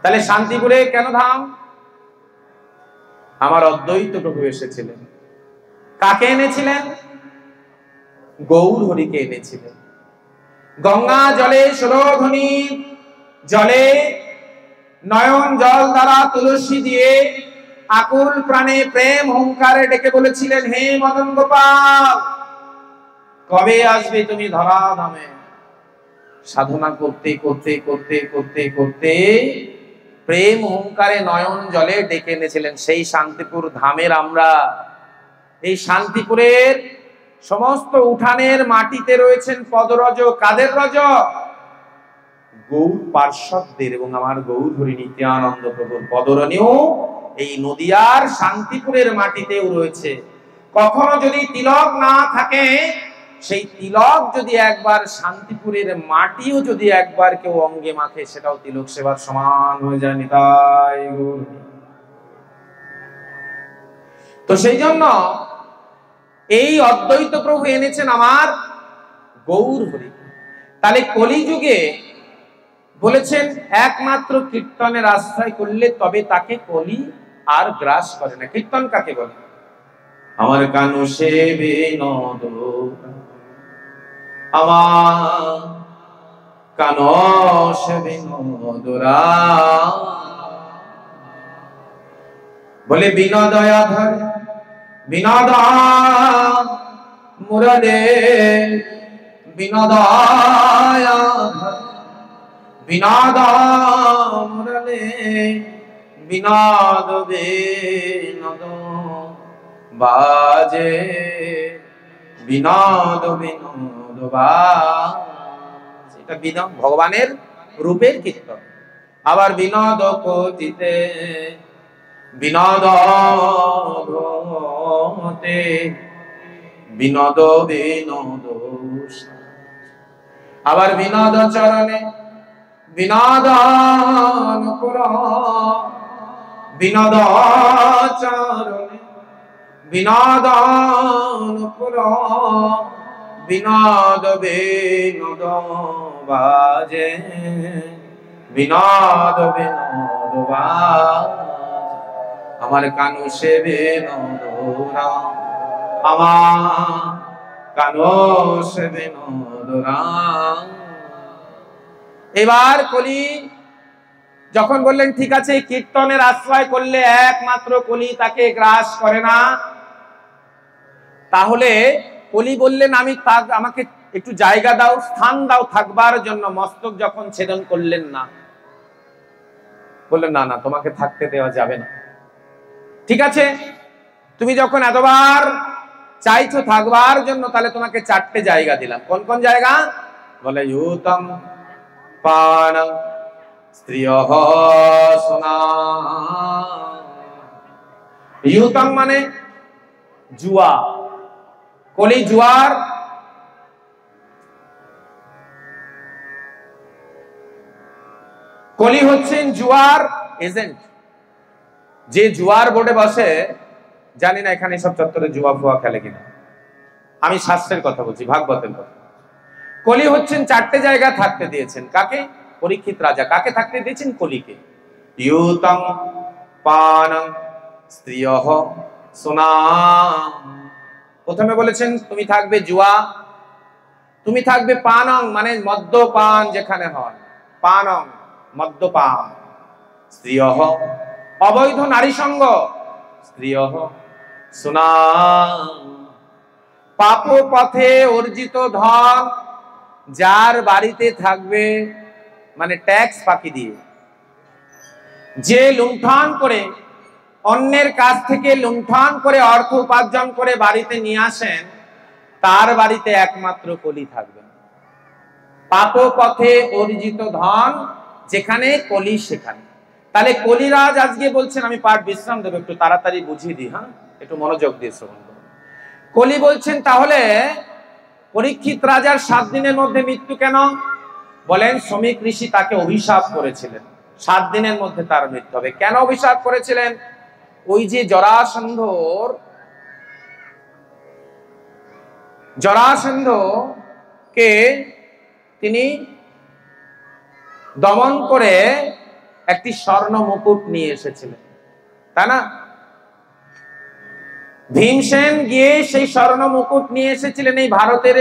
তাহলে শান্তিপুরে কেন ধাম? আমার অদ্বৈত প্রভু এসেছিলেন। কাকে এনেছিলেন? গৌর হরিকে এনেছিলেন। গঙ্গা জলে সুরধনী জলে নয়ন জল দ্বারা তুলসী দিয়ে আকুল প্রাণে প্রেম হুঙ্কারে ডেকে বলেছিলেন, হে মদন গোপাল, কবে আসবে তুমি ধরা ধামে? সাধনা করতে করতে করতে করতে করতে প্রেম হুঙ্কারে নয়ন জলে ডেকে এনেছিলেন। সেই শান্তিপুর ধামের আমরা। এই শান্তিপুরের সমস্ত উঠানের মাটিতে রয়েছেন পদরজ। কাদের রজ? গৌর পার্শ্বদের এবং আমার গৌর হরি নিত্যানন্দ প্রভুর পদরণীও এই নদিয়ার শান্তিপুরের মাটিতেও রয়েছে। কখনো যদি তিলক না থাকে, সেই তিলক যদি একবার শান্তিপুরের মাটিও যদি একবার কেউ অঙ্গে মাখে, সেটাও তিলক সেবার সমান হয়ে যায়। নিতাই গৌর। তো সেই জন্য এই অদ্বৈত প্রভু এনেছেন আমার গৌর হরি। তাহলে কলিযুগে বলেছেন একমাত্র কীর্তনের আশ্রয় করলে তবে তাকে কলি আর গ্রাস করে না। কীর্তন কাকে বলে? আমার কানু সে বিনোদ, আমার কানো সে বিনোদরা, বলে বিনোদয়া ধর বিনোদ মুরলে, বিনোদয়া ধর বিনোদ মুরলে, বিনোদ বিনোদ বাজে, বিনোদ বিনোদ বাজে। এটা বিনোদ ভগবানের রূপের কীর্তন। আবার বিনোদ কতিতে বিনোদ ঘটে, বিনোদ বিনোদ। আবার বিনোদ চরণে বিনোদন পুর, বিনোদ চরণে বিনোদন পুর, বিনোদ বিনোদ বাজে, বিনোদ বিনোদ বাজে। আমার কানু সে বিনোদরা, আমার কানু সে বিনোদরা। এবার কলি যখন বললেন ঠিক আছে কীর্তনের আশ্রয় করলে একমাত্র কলি তাকে গ্রাস করে না, তাহলে কলি বললেন আমি আমাকে একটু জায়গা দাও, স্থান দাও থাকবার জন্য। মস্তক যখন ছেদন করলেন না, বললেন না না তোমাকে থাকতে দেওয়া যাবে না। ঠিক আছে, তুমি যখন এতবার চাইছো থাকবার জন্য, তাহলে তোমাকে 4টে জায়গা দিলাম। কোন কোন জায়গা? বলে ইউতম পান স্ত্রিয়ঃ সোনা। ইউতম মানে জুয়া, কলি জুয়ার। কলি হচ্ছেন জুয়ার এজেন্ট। যে জুয়ার বোর্ডে বসে, জানি না এখানে সব চত্বরে জুয়া ফুয়া খেলে কিনা, আমি শাস্ত্রের কথা বলছি, ভাগবতের কথা। কলি হচ্ছেন 4টে জায়গা থাকতে দিয়েছেন। কাকে? পরীক্ষিত রাজা। কাকে থাকতে দিয়েছেন? কলিকে। ইউতম পানং স্ত্রিয়ঃ সোনা। প্রথমে বলেছেন তুমি থাকবে জুয়া, তুমি থাকবে পানং মানে মদ্যপান যেখানে হয়, পানং মদ্যপান। স্ত্রিয়ঃ অবৈধ নারী সঙ্গ, স্ত্রিয়ঃ সোনা। পাপ পথে অর্জিত ধন যার বাড়িতে থাকবে, মানে ট্যাক্স ফাঁকি দিয়ে যে লুণ্ঠন করে, অন্যের কাছ থেকে লুণ্ঠন করে অর্থ উপার্জন করে বাড়িতে নিয়ে আসেন, তার বাড়িতে একমাত্র কলি থাকবে। পাপ পথে অর্জিত ধন যেখানে, কলি সেখানে। তাহলে কলিরাজ আজকে বলছেন, আমি পাঠ বিশ্রাম দেবো, একটু তাড়াতাড়ি বুঝিয়ে দিই, হ্যাঁ একটু মনোযোগ দিয়ে শ্রবণ করুন। কলি বলছেন তাহলে পরীক্ষিত রাজার 7 দিনের মধ্যে মৃত্যু কেন? বলেন শ্রমিক ঋষি তাকে অভিশাপ করেছিলেন 7 দিনের মধ্যে তার মৃত্যু হবে। কেন অভিশাপ করেছিলেন? ওই যে জরাসন্ধকে তিনি দমন করে একটি স্বর্ণ মুকুট নিয়ে এসেছিলেন, তাই না? ভীমসেন গিয়ে সেই স্বর্ণ মুকুট নিয়ে এসেছিলেন, এই ভারতের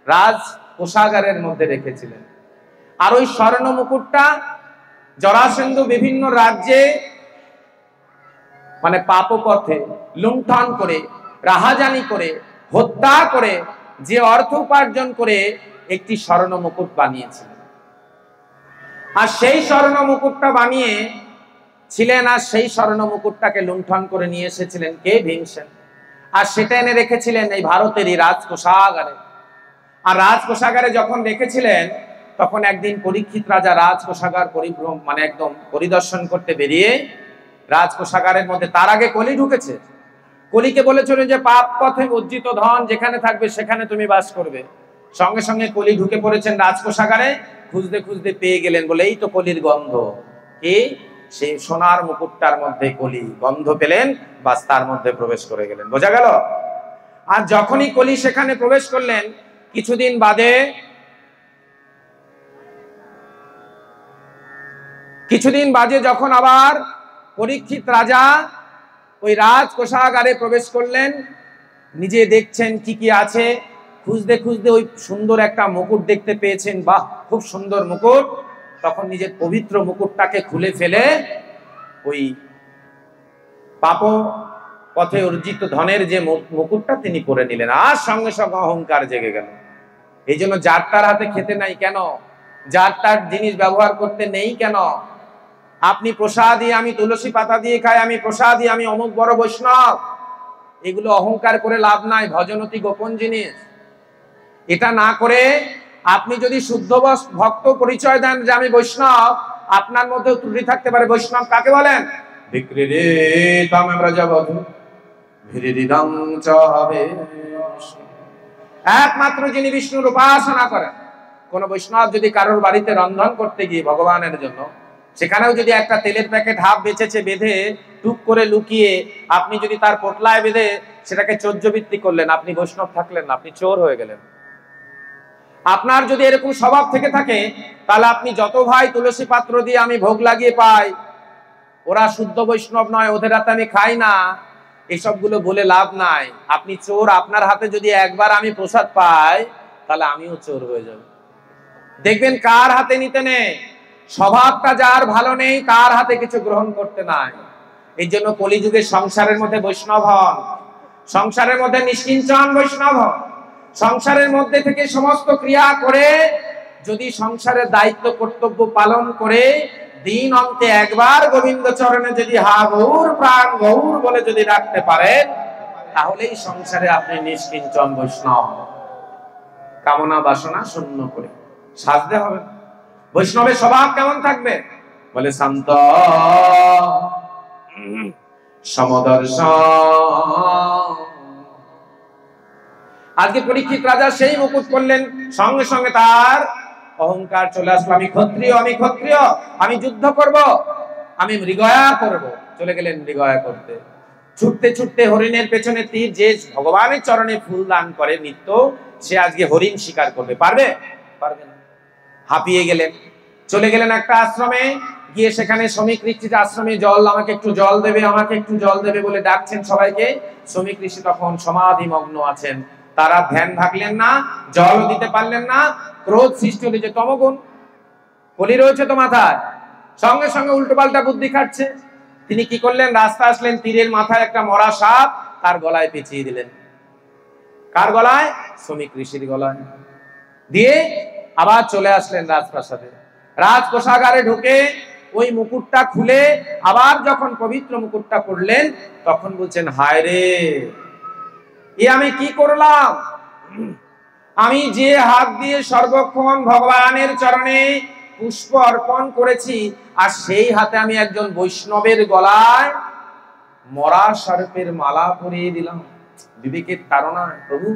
রাজ কোষাগারের মধ্যে রেখেছিলেন। আর ওই স্বর্ণ মুকুটটা জরাসন্ধ বিভিন্ন রাজ্যে মানে পাপপথে লুণ্ঠন করে, রাহাজানি করে, হত্যা করে যে অর্থ উপার্জন করে একটি স্বর্ণ মুকুট বানিয়েছিলেন। আর সেই স্বর্ণ মুকুটটা বানিয়ে ছিলেন, আর সেই স্বর্ণ মুকুটটাকে লুণ্ঠন করে নিয়ে এসেছিলেন কে? ভীমসেন। আর সেটা এনে রেখেছিলেন এই ভারতেরই রাজকোষাগারে। আর রাজকোষাগারে যখন রেখেছিলেন, তখন একদিন পরীক্ষিত রাজা রাজকোষাগার পরিভ্রম মানে একদম পরিদর্শন করতে বেরিয়ে রাজকোষাগারের মধ্যে, তার আগে কলি ঢুকেছে। কলিকে বলেছিল যে পাপ পথে অর্জিত ধন যেখানে থাকবে সেখানে তুমি বাস করবে। সঙ্গে সঙ্গে কলি ঢুকে পড়েছেন রাজকোষাগারে, খুঁজতে খুঁজতে পেয়ে গেলেন, বলে এই তো কলির গন্ধ। কি? সেই সোনার মুকুটটার মধ্যে কলি গন্ধ পেলেন, বাস তার মধ্যে প্রবেশ করে গেলেন। বোঝা গেল? আর যখনই কলি সেখানে প্রবেশ করলেন, কিছুদিন বাদে যখন আবার পরীক্ষিত রাজা ওই রাজকোষাগারে প্রবেশ করলেন, নিজে দেখছেন কি কি আছে, খুঁজতে খুঁজতে ওই সুন্দর একটা মুকুট দেখতে পেয়েছেন। বাহ, খুব সুন্দর মুকুট। তখন নিজের পবিত্র মুকুটটাকে খুলে ফেলে ওই পাপ পথে অর্জিত ধনের যে মুকুটটা তিনি পরে নিলেন। আর সঙ্গে সঙ্গে অহংকার জেগে গেল। এই জন্য যার তার হাতে খেতে নাই কেন, যার তার জিনিস ব্যবহার করতে নেই কেন? আপনি প্রসাদী, আমি তুলসী পাতা দিয়ে খাই, আমি প্রসাদী, আমি অমুক বড় বৈষ্ণব, এগুলো অহংকার করে লাভ নাই। ভজন অতি গোপন জিনিস। এটা না করে আপনি যদি শুদ্ধ ভক্ত পরিচয় দেন যে আমি বৈষ্ণব, আপনার মধ্যে ত্রুটি থাকতে পারে। বৈষ্ণব কাকে বলেন? একমাত্র যিনি বিষ্ণুর উপাসনা করেন। কোন বৈষ্ণব যদি কারোর বাড়িতে রন্ধন করতে গিয়ে ভগবানের জন্য, সেখানেও যদি একটা তেলের প্যাকেট হাফ বেচেছে বেঁধে টুক করে লুকিয়ে আপনি যদি তার পোটলায় বেঁধে সেটাকে চৌর্যবৃত্তি করলেন, আপনি বৈষ্ণব থাকলেন না, আপনি চোর হয়ে গেলেন। আপনার যদি এরকম স্বভাব থেকে থাকে, তাহলে আপনি যত ভাই তুলসী পাত্র দিয়ে আমি ভোগ লাগিয়ে পাই, ওরা শুদ্ধ বৈষ্ণব নয়, ওদের হাতে আমি খাই না, এসবগুলো বলে লাভ নাই। আপনি চোর। আপনার হাতে যদি একবার আমি প্রসাদ পাই, তাহলে আমিও চোর হয়ে যাব। দেখবেন কার হাতে নিতে নেই, স্বভাবটা যার ভালো নেই তার হাতে কিছু গ্রহণ করতে নাই। এই জন্য কলিযুগে সংসারের মধ্যে বৈষ্ণব হন, সংসারের মধ্যে নিষ্কিঞ্চন বৈষ্ণব হন। সংসারের মধ্যে থেকে সমস্ত ক্রিয়া করে যদি সংসারের দায়িত্ব কর্তব্য পালন করে দিন অন্তে একবার গোবিন্দ চরণে যদি হা গৌর প্রাণ গৌর বলে যদি রাখতে পারেন, তাহলেই সংসারে আপনি নিষ্কিঞ্চন বৈষ্ণব। কামনা বাসনা শূন্য করে সাজতে হবে। বৈষ্ণবের স্বভাব কেমন থাকবে? বলে শান্ত সমদর্শন। আজকে পরীক্ষিত রাজা সেই মুকুট করলেন, সঙ্গে সঙ্গে তার অহংকার চলে আসলো। আমি ক্ষত্রিয়, আমি ক্ষত্রিয়, আমি যুদ্ধ করব, আমি মৃগয়া করব। চলে গেলেন মৃগয়া করতে। ছুটতে ছুটতে হরিণের পেছনে তীর। যে ভগবানের চরণে ফুল দান করে নিত্য, সে আজকে হরিণ শিকার করবে পারবে? পারবে না। হাঁপিয়ে গেলেন, চলে গেলেন একটা আশ্রমে। গিয়ে সেখানে শ্রমিক ঋষির আশ্রমে জল, আমাকে একটু জল দেবে, আমাকে একটু জল দেবে বলে ডাকছেন সবাইকে। শ্রমিক ঋষি তখন সমাধি মগ্ন আছেন, তারা ধ্যান ভাগলেন না, জলও দিতে পারলেন না। ক্রোধ সৃষ্টি হলে যে তমগুণ, কলি রয়েছে তো মাথায়, সঙ্গে সঙ্গে উল্টো পাল্টা বুদ্ধি খাটছে। তিনি কি করলেন? রাস্তা আসলেন, তীরের মাথায় একটা মরা সাপ তার গলায় পেঁচিয়ে দিলেন। কার গলায়? শ্রমিক ঋষির গলায়। দিয়ে আবার চলে আসলেন রাজপ্রাসাদে। রাজকোষাগারে ঢুকে ওই মুকুটটা খুলে আবার যখন পবিত্র মুকুটটা পরলেন, তখন বলছেন, হায় রে, এ আমি কি করলাম? আমি যে হাত দিয়ে সর্বক্ষণ ভগবানের চরণে পুষ্প অর্পণ করেছি, আর সেই হাতে আমি একজন বৈষ্ণবের গলায় মরা সর্পের মালা পরিয়ে দিলাম। বিবেকের তাড়নায় প্রভু,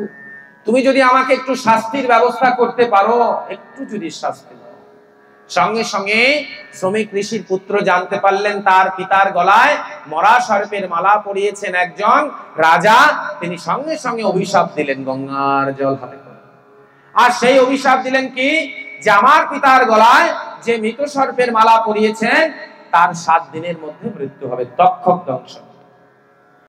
তুমি যদি আমাকে একটু শাস্তির ব্যবস্থা করতে পারো, একটু যদি শাস্তি। সঙ্গে সঙ্গে শ্রমিক ঋষির পুত্র জানতে পারলেন তার পিতার গলায় মরা সর্পের মালা পরিয়েছেন একজন রাজা। তিনি সঙ্গে সঙ্গে অভিশাপ দিলেন গঙ্গার জল হাতে করে। আর সেই অভিশাপ দিলেন কি, যে আমার পিতার গলায় যে মৃত সর্পের মালা পরিয়েছেন তার 7 দিনের মধ্যে মৃত্যু হবে, তক্ষক দংশন।